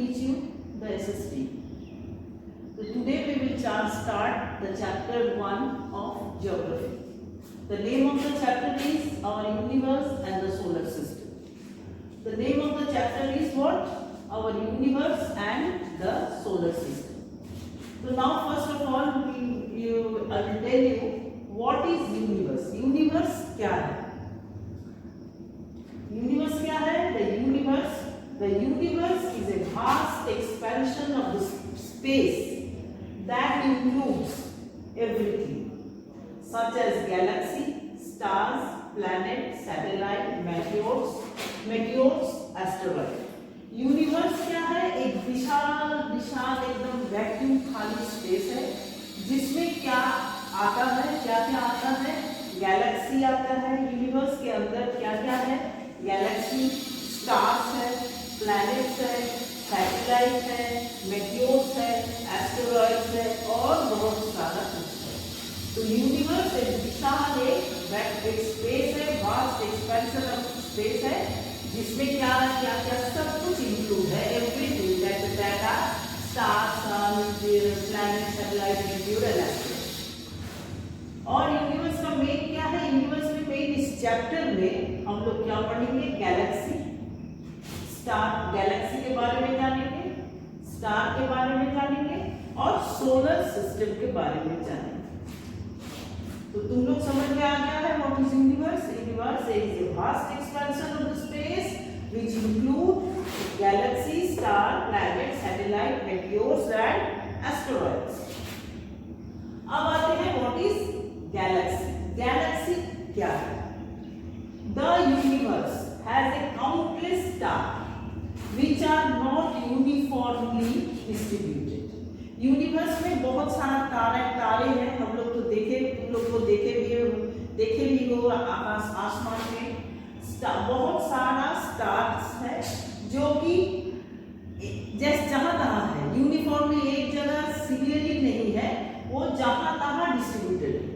teach you the SST. So today we will start the chapter 1 of geography. The name of the chapter is our universe and the solar system. The name of the chapter is what? Our universe and the solar system. So now first of all I will tell you what is universe. Universe क्या है? Universe क्या है? The universe is a vast expansion of the space that includes everything, such as galaxy, stars, planets, satellite, meteors, asteroid. Universe क्या है? एक विशाल एकदम vacuum खाली space है जिसमें क्या आता है, क्या आता है? गैलेक्सी आता है। यूनिवर्स के अंदर क्या क्या है? गैलेक्सी, स्टार्स है, प्लैनेट्स है, सैटेलाइट है, मेटियोर्स है, एस्टेरॉइड्स है और बहुत सारा कुछ है। तो यूनिवर्स एक विशाल एक स्पेस है, वास्ट एक्सपेंशन ऑफ स्पेस है जिसमें क्या क्या क्या सब कुछ इंक्लूड है। Everything that are stars, sun, planet, satellite, meteor and asteroid. और यूनिवर्स का मेन क्या है? यूनिवर्स में मेन इस चैप्टर में हम लोग क्या पढ़ेंगे? गैलेक्सी, स्टार, गैलेक्सी के बारे में जानेंगे, स्टार के बारे में जानेंगे और सोलर सिस्टम के बारे में जानेंगे। तो तुम लोग समझ में आ गया है what is universe? Universe is a vast expansion of the space which include galaxy, star, planet, satellite, meteors and asteroids. अब आते हैं व्हाट इज गैलेक्सी। गैलेक्सी क्या है? The universe has a countless star which are not uniformly distributed. Universe में बहुत सारा तारे हैं। हम लोग तो तुम लोग को देखे भी हो आसमान में बहुत सारा स्टार्स है जो कि जैसे जहां तहां है, यूनिफॉर्मली एक जगह सीरियली नहीं है, वो जहां तहां डिस्ट्रीब्यूटेड है।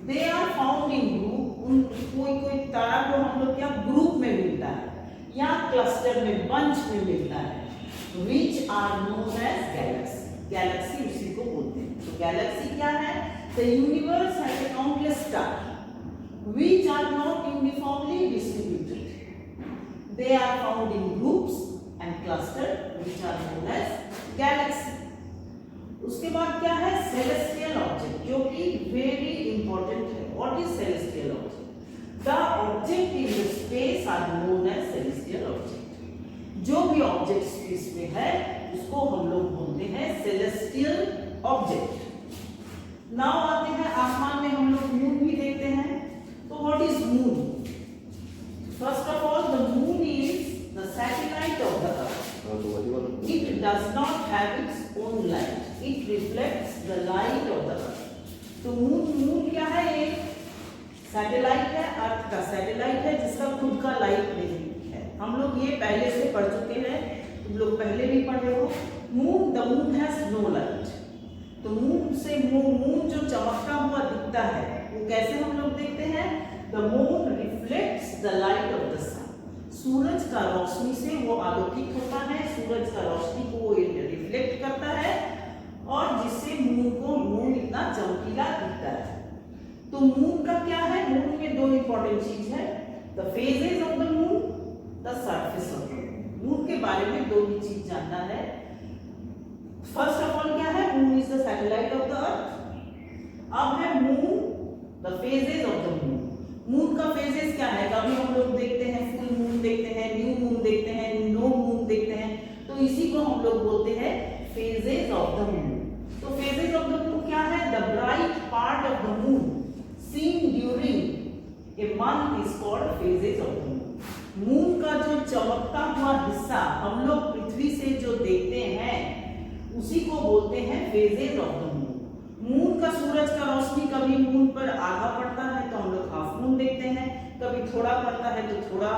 They are found in group. कोई तारा को हम लोग क्या ग्रुप में मिलता है या क्लस्टर में, बंच में मिलता है, which are known as galaxy. Galaxy उसी को बोलते हैं। तो गैलेक्सी क्या है? The universe has a countless stars which are not uniformly distributed. They are found in groups and clusters which are known as galaxy. उसके बाद क्या है? celestial object, जो कि very important है। What is celestial object? The object in the space are known as celestial object. जो भी object space में है उसको हम लोग बोलते हैं celestial object. नाउ आते हैं आसमान में हम लोग मून भी देखते हैं। तो what is moon? First of all the moon is the satellite of the earth. It does not have its own light. It reflects the light of the earth. तो मून क्या है? एक सैटेलाइट है, अर्थ का सैटेलाइट है जिसका खुद का लाइट नहीं है। हम लोग ये पहले से पढ़ चुके हैं, तुम लोग पहले भी पढ़े हो। The moon has no light. तो मून जो चमकता हुआ दिखता है वो कैसे हम लोग देखते हैं? The moon reflects the light of the sun. सूरज का रोशनी से वो आलोकित होता है, सूरज का रोशनी को वो रिफ्लेक्ट करता है और जिससे मून इतना चमकीला दिखता है। तो मून का क्या है? मून में दो इंपॉर्टेंट चीज है, the phases of the moon, the surface of the moon. Moon के बारे में दो ही चीज जानना है। फर्स्ट ऑफ ऑल क्या है? Moon is the satellite of the earth. अब है moon, the phases of the moon. Moon का फेजेस क्या है? कभी हम लोग देखते हैं फुल मून देखते हैं, न्यू मून देखते हैं, नो मून देखते हैं, तो इसी को हम लोग बोलते हैं फेजेस ऑफ द मून। तो फेजेस ऑफ द मून क्या है? The bright part of the moon seen during a month is called phases of the moon. Moon का जो चमकता हुआ हिस्सा हम लोग पृथ्वी से जो देखते हैं उसी को बोलते हैं phases of the moon. Moon का सूरज का रोशनी कभी मून पर आधा पड़ता है तो हम लोग हाफ मून देखते हैं, कभी थोड़ा पड़ता है तो थोड़ा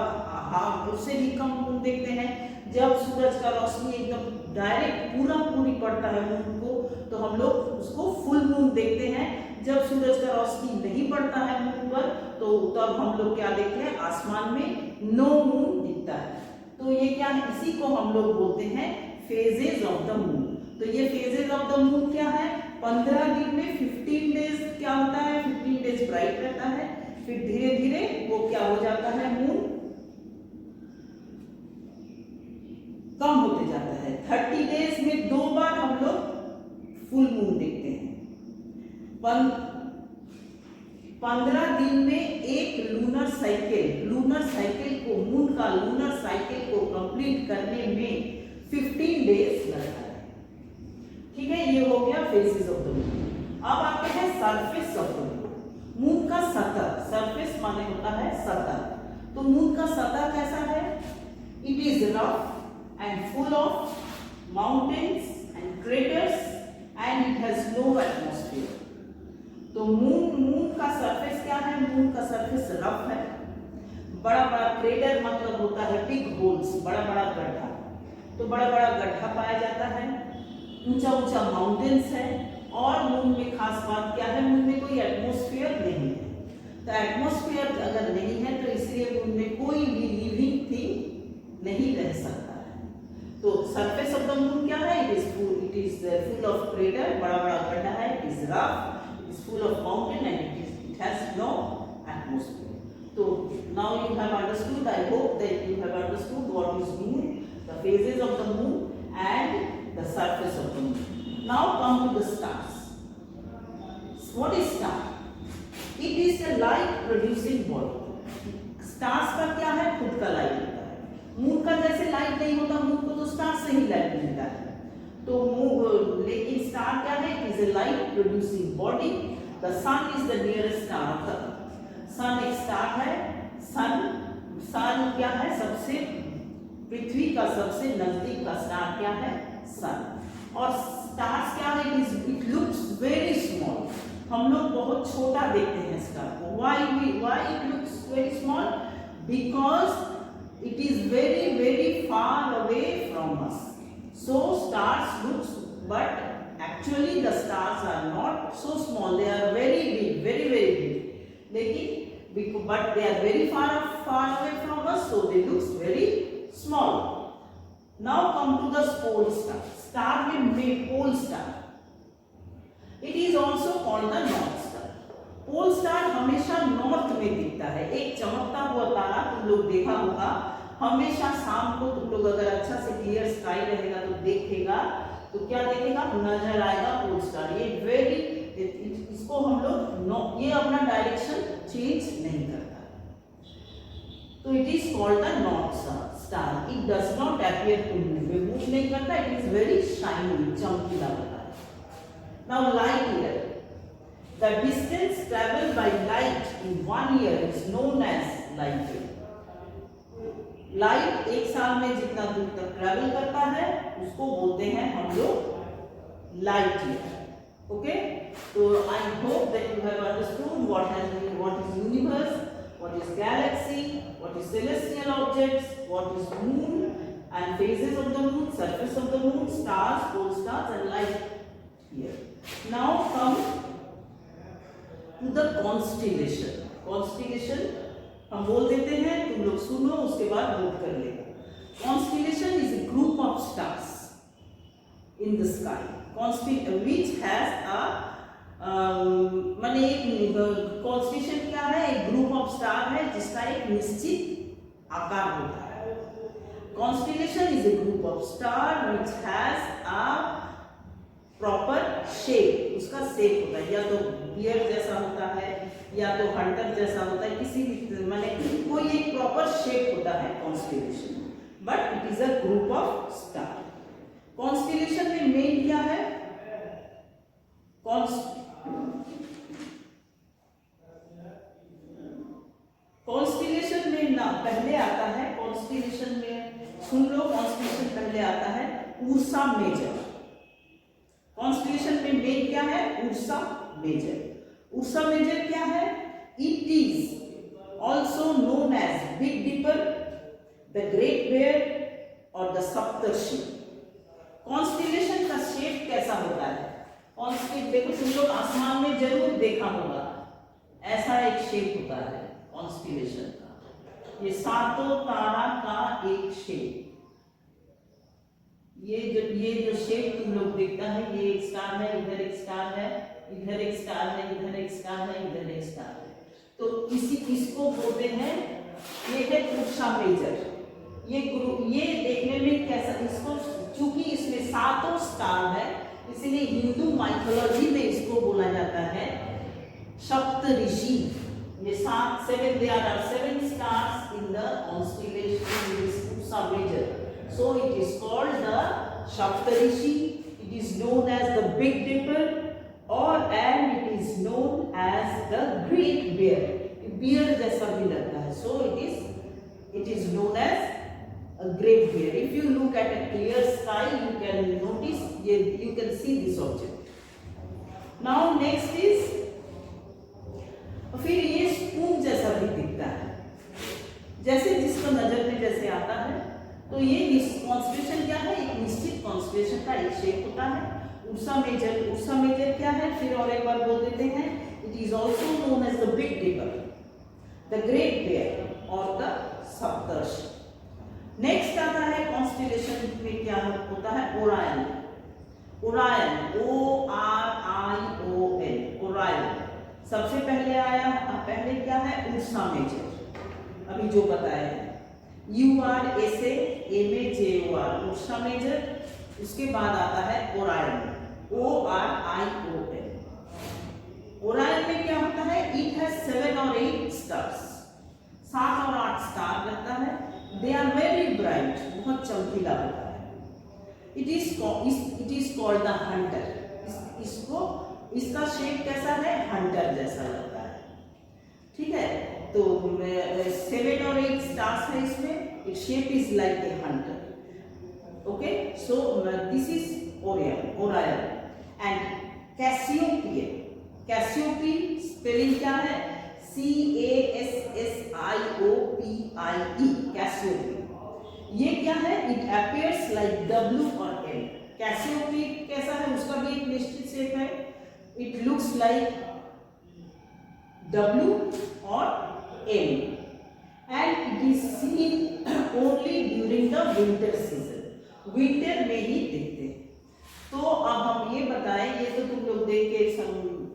हाफ, उससे भी कम मून देखते हैं। जब सूरज का रोशनी एकदम डायरेक्ट पूरी पड़ता है मून को तो हम लोग उसको फुल मून देखते हैं। जब सूरज का रोशनी नहीं पड़ता है मून पर तो तब हम लोग क्या देखते हैं? आसमान में नो मून दिखता है। तो ये क्या है? इसी को हम लोग बोलते हैं फेजेज ऑफ द मून। तो ये फेजेज ऑफ द मून क्या है? 15 दिन में 15 डेज क्या होता है? 15 डेज ब्राइट रहता है, फिर धीरे धीरे वो क्या हो जाता है? मून कम होते जाता है। 30 डेज में 2 बार हम लोग फुल मून देखते हैं। 15 दिन में एक लूनर साइकिल को, मून का लूनर साइकिल को कंप्लीट करने में 15 डेज लगता है। ठीक है, ये हो गया फेजेस ऑफ द मून। अब आते हैं surface of the moon. Moon का सतह, सरफेस माने होता है सतह। तो मून का सतह कैसा है? It is rough and full of mountains and craters and it has no atmosphere. तो मून का सरफेस क्या है? मून का सरफेस रफ है, बड़ा बड़ा क्रेटर मतलब होता है बिग होल्स, बड़ा बड़ा गड्ढा। तो बड़ा बड़ा गड्ढा पाया जाता है, ऊंचा ऊंचा माउंटेन्स है, और मून में खास बात क्या है? मून में कोई एटमॉस्फेयर नहीं है। तो एटमॉस्फेयर अगर नहीं है तो इसलिए मून में कोई भी लिविंग थिंग नहीं रह सकता है। तो सरफेस ऑफ द मून क्या है? It is full of crater, बड़ा बड़ा गड्ढा है, it is rough, full of mountain, and it has no atmosphere. So now you have understood, I hope that you have understood what is moon, the phases of the moon and the surface of the moon. Now come to the stars. What is star? It is a light producing body. Stars का क्या है? खुद का light होता है। Moon का जैसे light नहीं होता, मून को तो स्टार से ही लाइट मिलता है। तो लेकिन स्टार क्या है? It is a light producing body. The sun is the nearest star of the. Sun एक स्टार है। सन क्या है? सबसे, पृथ्वी का सबसे नजदीक का स्टार क्या है? सन। और स्टार्स क्या है? It looks very small. हम लोग बहुत छोटा देखते हैं स्टार को। Why it looks very small? Because it is very very far away from us. So stars looks, but actually the stars are not so small. They are very big, very very big. लेकिन but they are very far away from us, so they looks very small. Now come to the pole star. Star में pole star. It is also called the north star. Pole star हमेशा north में दिखता है। एक चमकता हुआ तारा तुम लोग देखा होगा, हमेशा शाम को तुम लोग अगर अच्छा से क्लियर स्काई रहेगा तो देखेगा, तो क्या देखेगा? नजर आएगा पोल स्टार। ये वेरी, इसको हम लोग ये अपना डायरेक्शन चेंज नहीं करता। तो it is called the North Star. It does not appear to move नहीं करता। इट इज वेरी शाइनी, चमकीला होता है। Now light year, the distance travel by light in 1 year is known as light year. Light एक साल में जितना दूर तक ट्रेवल करता है उसको बोलते हैं हम लोग लाइट ईयर। ओके, तो I hope that you have understood what is universe, what is galaxy, what is celestial objects, what is moon and phases of the moon, surface of the moon, stars, pole stars and light year. Now come to the constellation. Constellation हम बोल देते हैं, तुम लोग सुनो, उसके बाद note कर लेगा। Constellation is a group of stars in the sky which has a माने एक कॉन्स्टिलेशन क्या है? एक ग्रुप ऑफ स्टार है जिसका एक निश्चित आकार होता है। Constellation is a group of star which has a proper shape. उसका शेप होता है, या तो बियर जैसा होता है या तो हंटर जैसा होता है, किसी भी माने कोई एक प्रॉपर शेप होता है constellation, but it is a group of star. Constellation में मेन क्या है? कॉन्स्टिलेशन में ना पहले आता है, कॉन्स्टिलेशन में सुन लो, कॉन्स्टिलेशन पहले आता है उर्सा मेजर। कॉन्स्टिलेशन में मेन क्या है? Ursa Major. उर्सा मेजर क्या है? It is also known as Big Dipper, the Great Bear और द सप्तर्षि। कॉन्स्टिलेशन का शेप कैसा होता है? कॉन्स्टिलेशन देखो, तुम लोग आसमान में जरूर देखा होगा, ऐसा एक शेप होता है कॉन्स्टिलेशन का। ये सातों तारा का एक शेप, ये जो शेप तुम लोग देखता है, ये एक स्टार है, इधर एक स्टार है, इधर एक स्टार है, इधर एक स्टार है, इधर एक स्टार है। तो इसको बोलते हैं, ये है उर्सा मेजर। ये देखने में कैसा, इसको चूंकि इसमें 7 स्टार है, इसलिए हिंदू माइथोलॉजी में इसको बोला जाता है सप्तऋषि। ये 7 there are 7 stars in the constellation in this Ursa Major. So it is called the Saptarishi. It is known as the Big Dipper, and it is known as the Great Bear. Bear जैसा भी लगता है, so it is known as a Great Bear. If you look at a clear sky, you can notice, you can see this object. Now next is, फिर ये spoon जैसा भी दिखता है, जैसे जिसको नजर में जैसे आता है। तो ये कॉन्स्टेलेशन क्या है, एक निश्चित कॉन्स्टेलेशन का एक शेप होता है। उर्सा मेजर क्या है, फिर और एक बार बोल देते हैं, it is also known as the Big Dipper, the Great Bear और द सप्तर्षि। नेक्स्ट आता है कॉन्स्टेलेशन में क्या होता है, ओरायन। ORION, ओरायन सबसे पहले आया। पहले क्या है, उर्सा मेजर, अभी जो बताया है, URSAMAJOR, उर्सा मेजर। उसके बाद आता है ओरायन, ORION। ओरायन में क्या होता है, इट हैज 7 और 8 स्टार्स, 7 और 8 स्टार रहता है। दे आर वेरी ब्राइट, बहुत चमकीला होता है। It is called the Hunter. इसका शेप कैसा है, हंटर जैसा लगता है, ठीक है। तो 7 और 8 स्टार्स है इसमें, it shape is like a hunter. Okay, so this is Orion and Cassiopeia spelling क्या है, CASSIOPIE, कैसियोपी। ये क्या है, इट अपीयर्स लाइक W और L। कैसियोपी कैसा है, उसका भी एक निश्चित शेप है, it looks like W or M, and it is seen only during the winter season. Winter में ही दिखते हैं। तो अब हम ये बताएं, ये तो तुम लोग देख के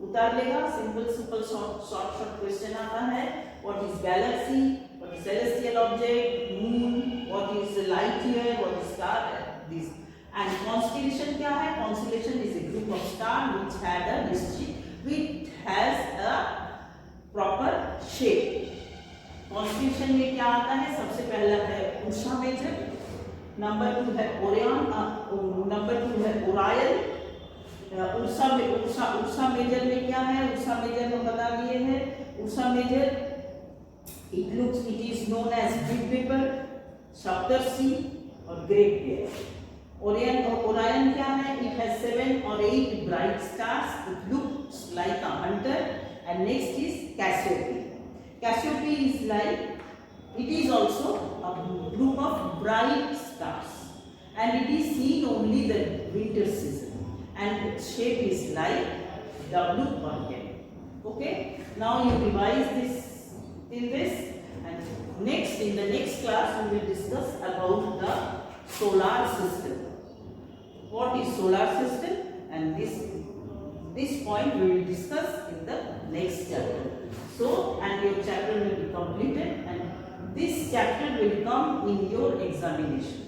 उतार लेगा, सिंपल शॉर्ट क्वेश्चन आता है। What is galaxy? What is celestial object? Moon? What is light year? What is star? This. And constellation क्या है, constellation is a group of stars which has a proper shape. constellation में क्या आता है, सबसे पहला है उर्सा मेजर, नंबर 2 है ओरियन, नंबर 2 है ओरायन। उर्सा मेजर में क्या है, उर्सा मेजर हम बता दिए हैं। Ursa Major it is known as Big Dipper, Saptarishi और ग्रेट बेयर। ओरायन क्या है, it has 7 or 8 bright stars, it looks like a hunter। and next is Cassiope is like, it is also a group of bright stars and it is seen only the winter season and its shape is like W or M। okay, now you revise this in this, and in the next class we will discuss about the solar system. What is solar system, and this point we will discuss in the next chapter. So, and your chapter will be completed, and this chapter will come in your examination.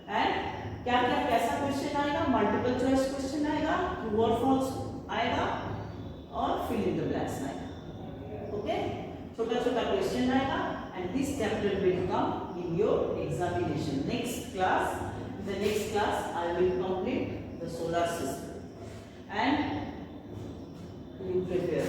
And क्या कैसा question आएगा, multiple choice question आएगा, true और false आएगा और fill in the blanks आएगा। Okay, छोटा question आएगा, and this chapter will come in your examination. The next class I will complete the solar system and you prepare.